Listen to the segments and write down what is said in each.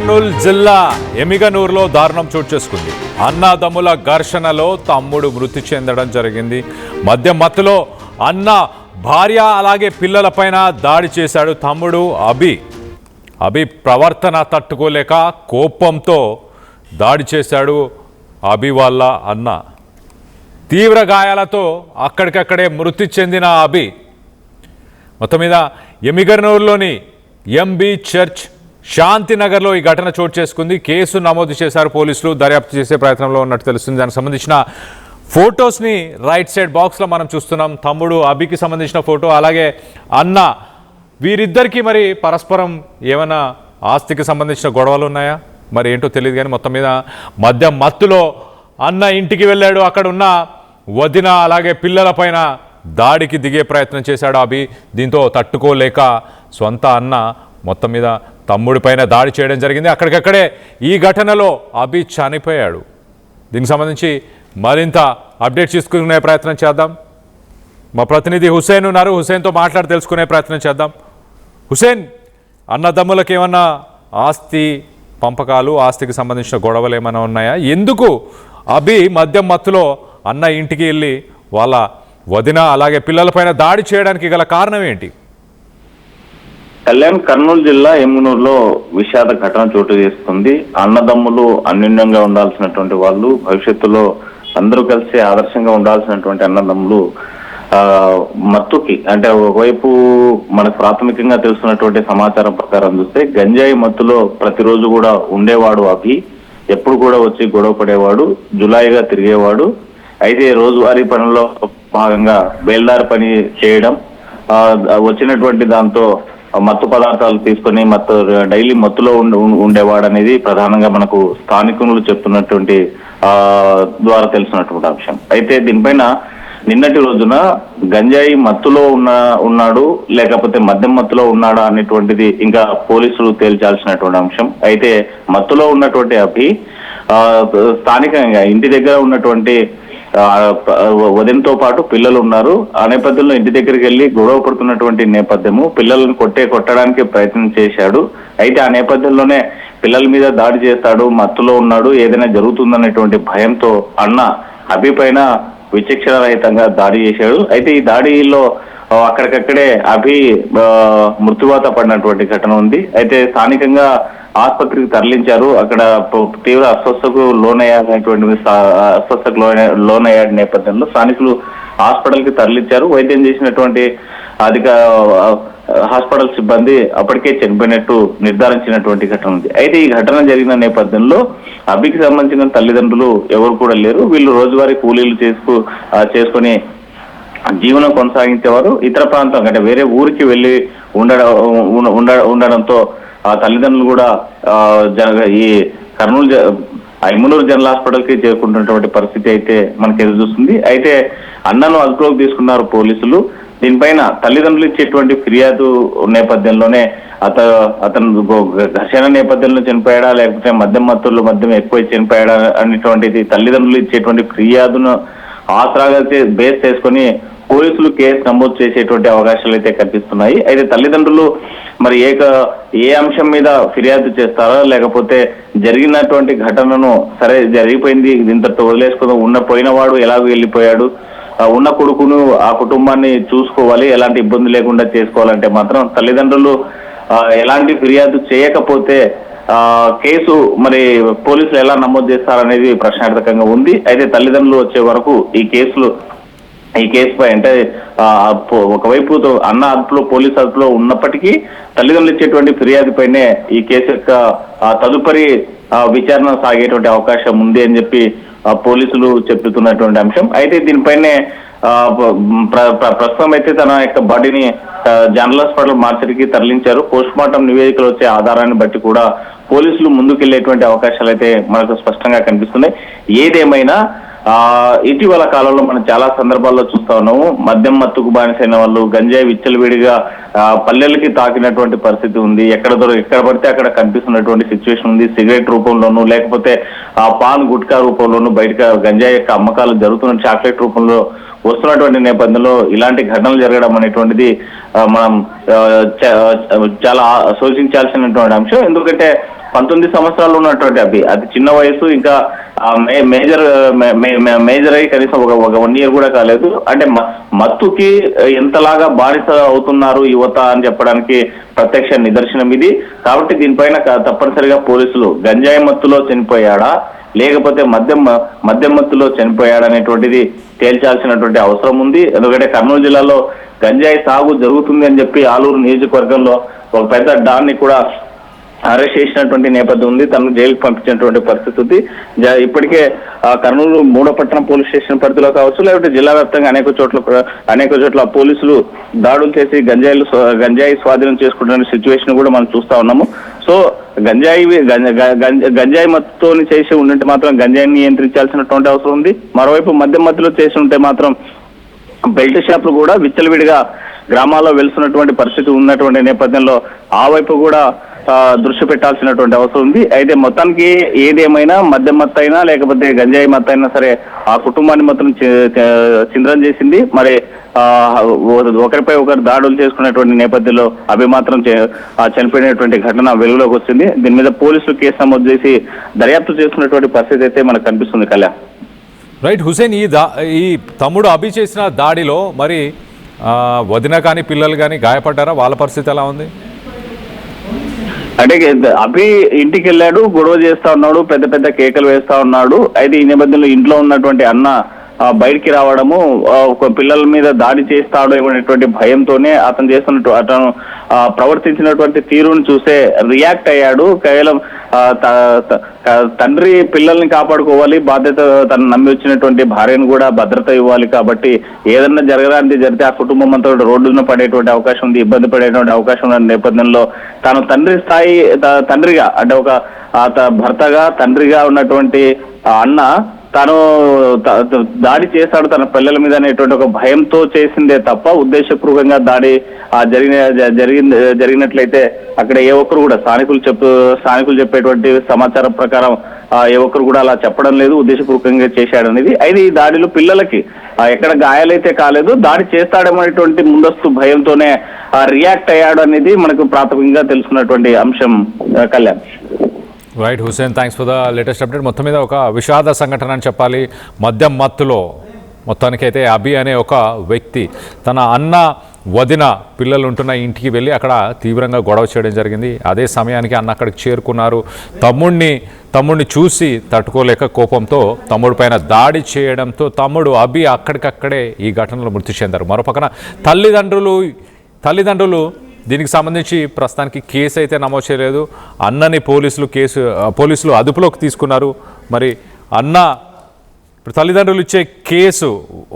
కర్నూలు జిల్లా ఎమిగనూరులో దారుణం చోటు చేసుకుంది. అన్నదమ్ముల ఘర్షణలో తమ్ముడు మృతి చెందడం జరిగింది. మద్యం మత్తులో అన్న భార్య అలాగే పిల్లలపైన దాడి చేశాడు తమ్ముడు అభి ప్రవర్తన తట్టుకోలేక కోపంతో దాడి చేశాడు అభి వాళ్ళ అన్న. తీవ్ర గాయాలతో అక్కడికక్కడే మృతి చెందిన అభి. మొత్తం మీద ఎమిగనూరులోని ఎంబీ చర్చ్ శాంతినగర్లో ఈ ఘటన చోటు చేసుకుంది. కేసు నమోదు చేశారు పోలీసులు. దర్యాప్తు చేసే ప్రయత్నంలో ఉన్నట్టు తెలుస్తుంది. దానికి సంబంధించిన ఫొటోస్ని రైట్ సైడ్ బాక్స్లో మనం చూస్తున్నాం. తమ్ముడు అభికి సంబంధించిన ఫోటో, అలాగే అన్న, వీరిద్దరికీ మరి పరస్పరం ఏమైనా ఆస్తికి సంబంధించిన గొడవలు ఉన్నాయా మరి ఏంటో తెలియదు. కానీ మొత్తం మీద మద్యం మత్తులో అన్న ఇంటికి వెళ్ళాడు. అక్కడ ఉన్న వదిన అలాగే పిల్లలపైన దాడికి దిగే ప్రయత్నం చేశాడు అభి. దీంతో తట్టుకోలేక సొంత అన్న మొత్తం మీద తమ్ముడి పైన దాడి చేయడం జరిగింది. అక్కడికక్కడే ఈ ఘటనలో అభి చనిపోయాడు. దీనికి సంబంధించి మరింత అప్డేట్ తీసుకునే ప్రయత్నం చేద్దాం. మా ప్రతినిధి హుసేన్ ఉన్నారు. హుసేన్తో మాట్లాడి తెలుసుకునే ప్రయత్నం చేద్దాం. హుసేన్, అన్నదమ్ములకు ఏమన్నా ఆస్తి పంపకాలు, ఆస్తికి సంబంధించిన గొడవలు ఏమైనా ఉన్నాయా? ఎందుకు అభి మద్యం మత్తులో అన్న ఇంటికి వెళ్ళి వాళ్ళ వదిన అలాగే పిల్లలపైన దాడి చేయడానికి గల కారణం ఏంటి? కళ్యాణ్, కర్నూలు జిల్లా ఎమ్మునూరులో విషాద ఘటన చోటు చేసుకుంది. అన్నదమ్ములు అన్యోన్యంగా ఉండాల్సినటువంటి వాళ్ళు, భవిష్యత్తులో అందరూ కలిసి ఆదర్శంగా ఉండాల్సినటువంటి అన్నదమ్ములు మత్తుకి, అంటే ఒకవైపు మనకు ప్రాథమికంగా తెలుస్తున్నటువంటి సమాచారం ప్రకారం చూస్తే గంజాయి మత్తులో ప్రతిరోజు కూడా ఉండేవాడు అభి. ఎప్పుడు కూడా వచ్చి గొడవ పడేవాడు, జులాయిగా తిరిగేవాడు. అయితే రోజువారీ పనుల్లో భాగంగా బేల్దారి పని చేయడం, వచ్చినటువంటి దాంతో మత్తు పదార్థాలు తీసుకొని డైలీ మత్తులో ఉండేవాడు అనేది ప్రధానంగా మనకు స్థానికులు చెప్తున్నటువంటి ద్వారా తెలిసినటువంటి అంశం. అయితే దీనిపైన నిన్నటి రోజున గంజాయి మత్తులో ఉన్నాడు లేకపోతే మద్యం మత్తులో ఉన్నాడా అనేటువంటిది ఇంకా పోలీసులు తేల్చాల్సినటువంటి అంశం. అయితే మత్తులో ఉన్నటువంటి అభి స్థానికంగా ఇంటి దగ్గర ఉన్నటువంటి వదినతో పాటు పిల్లలు ఉన్నారు. ఆ నేపథ్యంలో ఇంటి దగ్గరికి వెళ్ళి గొడవ పడుతున్నటువంటి నేపథ్యము, పిల్లలను కొట్టడానికి ప్రయత్నం చేశాడు. అయితే ఆ నేపథ్యంలోనే పిల్లల మీద దాడి చేస్తాడు, మత్తులో ఉన్నాడు, ఏదైనా జరుగుతుందనేటువంటి భయంతో అన్న అభి పైన విచక్షణ రహితంగా దాడి చేశాడు. అయితే ఈ దాడిలో అక్కడికక్కడే అభి మృత్యువాత పడినటువంటి ఘటన ఉంది. అయితే స్థానికంగా ఆసుపత్రికి తరలించారు. అక్కడ తీవ్ర అస్వస్థకు లోనయ్యాడి నేపథ్యంలో స్థానికులు హాస్పిటల్ కి తరలించారు. వైద్యం చేసినటువంటి హాస్పిటల్ సిబ్బంది అప్పటికే చనిపోయినట్టు నిర్ధారించినటువంటి ఘటన ఉంది. అయితే ఈ ఘటన జరిగిన నేపథ్యంలో అభికి సంబంధించిన తల్లిదండ్రులు ఎవరు కూడా లేరు. వీళ్ళు రోజువారీ కూలీలు చేసుకుని జీవనం కొనసాగించేవారు. ఇతర ప్రాంతం అంటే వేరే ఊరికి వెళ్ళి ఉండడంతో ఆ తల్లిదండ్రులు కూడా ఈ కర్నూలు ఎమ్మునూరు జనరల్ హాస్పిటల్ కి చేరుకుంటున్నటువంటి పరిస్థితి అయితే మనకి ఎదురు చూస్తుంది. అయితే అన్నను అదుపులోకి తీసుకున్నారు పోలీసులు. దీనిపైన తల్లిదండ్రులు ఇచ్చేటువంటి ఫిర్యాదు నేపథ్యంలోనే అతను ఘర్షణ నేపథ్యంలో చనిపోయాడా లేకపోతే మద్యం ఎక్కువ చనిపోయాడా అనేటువంటిది తల్లిదండ్రులు ఇచ్చేటువంటి ఫిర్యాదును ఆసరాగా బేస్ చేసుకొని పోలీసులు కేసు నమోదు చేసేటువంటి అవకాశాలు అయితే కనిపిస్తున్నాయి. అయితే తల్లిదండ్రులు మరి ఏ అంశం మీద ఫిర్యాదు చేస్తారా, లేకపోతే జరిగినటువంటి ఘటనను సరే జరిగిపోయింది ఇంతటితో వదిలేసుకుందాం, పోయినవాడు ఎలాగో వెళ్ళిపోయాడు, ఉన్న కొడుకును ఆ కుటుంబాన్ని చూసుకోవాలి, ఎలాంటి ఇబ్బంది లేకుండా చేసుకోవాలంటే మాత్రం తల్లిదండ్రులు ఎలాంటి ఫిర్యాదు చేయకపోతే కేసు మరి పోలీసులు ఎలా నమోదు చేస్తారనేది ప్రశ్నార్థకంగా ఉంది. అయితే తల్లిదండ్రులు వచ్చే వరకు ఈ కేసుపై అంటే ఒకవైపు అన్న అదుపులో పోలీసు అదుపులో ఉన్నప్పటికీ తల్లిదండ్రులు ఇచ్చేటువంటి ఫిర్యాదుపైనే ఈ కేసు యొక్క తదుపరి విచారణ సాగేటువంటి అవకాశం ఉంది అని చెప్పి పోలీసులు చెప్తున్నటువంటి అంశం. అయితే దీనిపైనే ప్రస్తుతం అయితే తన యొక్క బాడీని జనరల్ హాస్పిటల్ మార్చరికి తరలించారు. పోస్ట్ మార్టం నివేదికలు వచ్చే ఆధారాన్ని బట్టి కూడా పోలీసులు ముందుకెళ్లేటువంటి అవకాశాలు అయితే మనకు స్పష్టంగా కనిపిస్తున్నాయి. ఏదేమైనా ఇటీవల కాలంలో మనం చాలా సందర్భాల్లో చూస్తా ఉన్నాము. మద్యం మత్తుకు బానిసైన వాళ్ళు గంజాయి విచ్చలవిడిగా పల్లెలకి తాకినటువంటి పరిస్థితి ఉంది. ఎక్కడ పడితే అక్కడ కనిపిస్తున్నటువంటి సిచ్యువేషన్ ఉంది. సిగరెట్ రూపంలోనూ లేకపోతే పాన్ గుట్కా రూపంలోనూ బయట గంజాయి యొక్క అమ్మకాలు జరుగుతున్న చాక్లెట్ రూపంలో వస్తున్నటువంటి నేపథ్యంలో ఇలాంటి ఘటనలు జరగడం అనేటువంటిది మనం చాలా శోచించాల్సినటువంటి అంశం. ఎందుకంటే 19 సంవత్సరాలు ఉన్నటువంటి అభి, అతి చిన్న వయసు, ఇంకా మేజర్ అయ్యి కనీసం ఒక 1 year కూడా కాలేదు. అంటే మత్తుకి ఎంతలాగా బానిస అవుతున్నారు యువత అని చెప్పడానికి ప్రత్యక్ష నిదర్శనం ఇది. కాబట్టి దీనిపైన తప్పనిసరిగా పోలీసులు గంజాయి మత్తులో చనిపోయాడా లేకపోతే మద్యం మత్తులో చనిపోయాడా అనేటువంటిది తేల్చాల్సినటువంటి అవసరం ఉంది. ఎందుకంటే కర్నూలు జిల్లాలో గంజాయి సాగు జరుగుతుంది అని చెప్పి ఆలూరు నియోజకవర్గంలో ఒక పెద్ద డాన్ని కూడా అరెస్ట్ చేసినటువంటి నేపథ్యం ఉంది. తనను జైలుకు పంపించినటువంటి పరిస్థితి ఉంది. ఇప్పటికే కర్నూలు 3వ పట్టణ పోలీస్ స్టేషన్ పరిధిలో కావచ్చు, లేకపోతే జిల్లా వ్యాప్తంగా అనేక చోట్ల పోలీసులు దాడులు చేసి గంజాయి స్వాధీనం చేసుకుంటున్న సిచ్యువేషన్ కూడా మనం చూస్తా ఉన్నాము. సో గంజాయి మత్తుతో చేసి ఉంటే మాత్రం గంజాయిని నియంత్రించాల్సినటువంటి అవసరం ఉంది. మరోవైపు మధ్యలో చేసి ఉంటే మాత్రం బెల్ట్ షాపులు కూడా విచ్చలవిడిగా గ్రామాల్లో వెలుస్తున్నటువంటి పరిస్థితి ఉన్నటువంటి నేపథ్యంలో ఆ వైపు కూడా దృష్టి పెట్టాల్సినటువంటి అవసరం ఉంది. అయితే మొత్తానికి ఏదేమైనా మద్యం మత్తు అయినా లేకపోతే గంజాయి మత్తు అయినా సరే ఆ కుటుంబాన్ని మాత్రం చింద్రం చేసింది. మరి ఒకరిపై ఒకరు దాడులు చేసుకునేటువంటి నేపథ్యంలో అవి మాత్రం చనిపోయినటువంటి ఘటన వెలుగులోకి వచ్చింది. దీని మీద పోలీసులు కేసు నమోదు చేసి దర్యాప్తు చేస్తున్నటువంటి పరిస్థితి అయితే మనకు కనిపిస్తుంది. కళ్యాణ్. రైట్ హుసేన్, ఈ తమ్ముడు అభి చేసిన దాడిలో మరి వదిన కానీ పిల్లలు కానీ గాయపడ్డారా? వాళ్ళ పరిస్థితి ఎలా ఉంది? అంటే అభి ఇంటికి వెళ్ళాడు, గొడవ చేస్తా ఉన్నాడు, పెద్ద పెద్ద కేకలు వేస్తా ఉన్నాడు. అయితే ఈ నేపథ్యంలో ఇంట్లో ఉన్నటువంటి అన్న బయటికి రావడము, పిల్లల మీద దాడి చేస్తాడు అనేటువంటి భయంతోనే అతను ప్రవర్తించినటువంటి తీరును చూసే రియాక్ట్ అయ్యాడు. కేవలం తండ్రి పిల్లల్ని కాపాడుకోవాలి, బాధ్యత తను నమ్మి వచ్చినటువంటి భార్యను కూడా భద్రత ఇవ్వాలి. కాబట్టి ఏదన్నా జరగడానికి జరిగితే ఆ కుటుంబం అంతా రోడ్డున పడేటువంటి అవకాశం ఉంది, ఇబ్బంది పడేటువంటి అవకాశం ఉన్న నేపథ్యంలో తాను తండ్రిగా అంటే ఒక భర్తగా తండ్రిగా ఉన్నటువంటి అన్న తాను దాడి చేశాడు తన పిల్లల మీద అనేటువంటి ఒక భయంతో చేసిందే తప్ప ఉద్దేశపూర్వకంగా దాడి జరిగినట్లయితే అక్కడ ఏ ఒక్కరు కూడా స్థానికులు చెప్పేటువంటి సమాచారం ప్రకారం ఏ ఒక్కరు కూడా అలా చెప్పడం లేదు, ఉద్దేశపూర్వకంగా చేశాడనేది. అయితే ఈ దాడిలో పిల్లలకి ఎక్కడ గాయాలైతే కాలేదు, దాడి చేస్తాడనేటువంటి ముందస్తు భయంతోనే రియాక్ట్ అయ్యాడు అనేది మనకు ప్రాథమికంగా తెలుసుకున్నటువంటి అంశం. Kalyan. Right Hussain, thanks for the latest update. మొత్తం మీద ఒక విషాద సంఘటన అని చెప్పాలి. మద్యం మత్తులో మొత్తానికైతే అభి అనే ఒక వ్యక్తి తన అన్న వదిన పిల్లలు ఉంటున్న ఇంటికి వెళ్ళి అక్కడ తీవ్రంగా గొడవ చేయడం జరిగింది. అదే సమయానికి అన్న అక్కడికి చేరుకున్నారు. తమ్ముడిని చూసి తట్టుకోలేక కోపంతో తమ్ముడి పైన దాడి చేయడంతో తమ్ముడు అభి అక్కడికక్కడే ఈ ఘటనలో మృతి చెందారు. మరోపక్కన తల్లిదండ్రులు దీనికి సంబంధించి ప్రస్తుతానికి కేసు అయితే నమోదు చేయలేదు. అన్నని పోలీసులు అదుపులోకి తీసుకున్నారు. మరి అన్న ఇప్పుడు తల్లిదండ్రులు ఇచ్చే కేసు,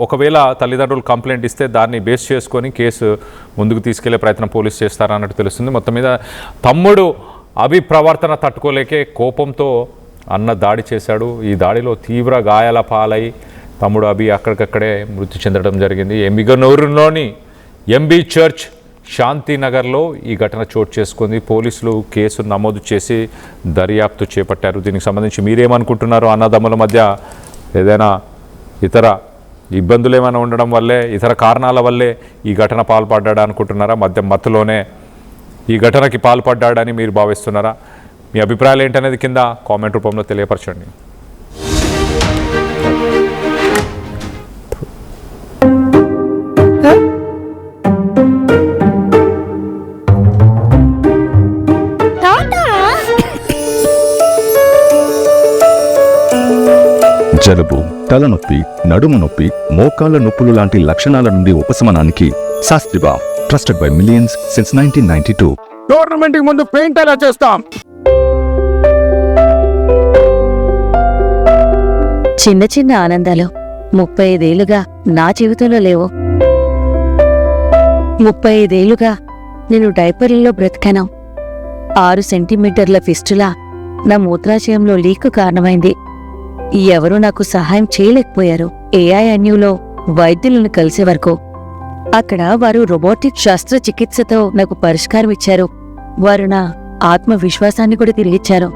ఒకవేళ తల్లిదండ్రులు కంప్లైంట్ ఇస్తే దాన్ని బేస్ చేసుకొని కేసు ముందుకు తీసుకెళ్లే ప్రయత్నం పోలీసు చేస్తారన్నట్టు తెలుస్తుంది. మొత్తం మీద తమ్ముడు అభి ప్రవర్తన తట్టుకోలేకే కోపంతో అన్న దాడి చేశాడు. ఈ దాడిలో తీవ్ర గాయాల పాలై తమ్ముడు అభి అక్కడికక్కడే మృతి చెందడం జరిగింది. ఎమ్మిగనూరులోని ఎంబీ చర్చ్ శాంతినగర్లో ఈ ఘటన చోటు చేసుకుంది. పోలీసులు కేసు నమోదు చేసి దర్యాప్తు చేపట్టారు. దీనికి సంబంధించి మీరేమనుకుంటున్నారు? అన్నదమ్ముల మధ్య ఏదైనా ఇతర ఇబ్బందులు ఏమైనా ఉండడం వల్లే, ఇతర కారణాల వల్లే ఈ ఘటన పాల్పడ్డా అనుకుంటున్నారా? మద్యం మత్తులోనే ఈ ఘటనకి పాల్పడ్డాడని మీరు భావిస్తున్నారా? మీ అభిప్రాయాలు ఏంటనేది కింద కామెంట్ రూపంలో తెలియపరచండి. జలుబు, తలనొప్పి, నడుము నొప్పి, మోకాళ్ల నొప్పులు లాంటి లక్షణాల నుండి ఉపశమనానికి శాస్త్రిబా, trusted by millions since 1992. Tournament కి ముందు పెయింట్ ఎలా చేస్తాం? చిన్న చిన్న ఆనందాలు 35 ఏళ్లుగా నా జీవితంలో లేవు. 35 ఏళ్లుగా నేను డైపర్లలో బ్రతికాను. 6 సెంటీమీటర్ల ఫిస్టులా నా మూత్రాశయంలో లీక్ కారణమైంది. ఎవరూ నాకు సహాయం చేయలేకపోయారు. ఏఐఎన్యూలో వైద్యులను కలిసే వరకు. అక్కడ వారు రోబోటిక్ శస్త్రచికిత్సతో నాకు పరిష్కారం ఇచ్చారు. వారు నా ఆత్మవిశ్వాసాన్ని కూడా తిరిగిచ్చారు.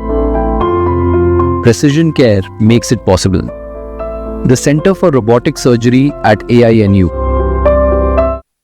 Precision care makes it possible. The Center for Robotic Surgery at AINU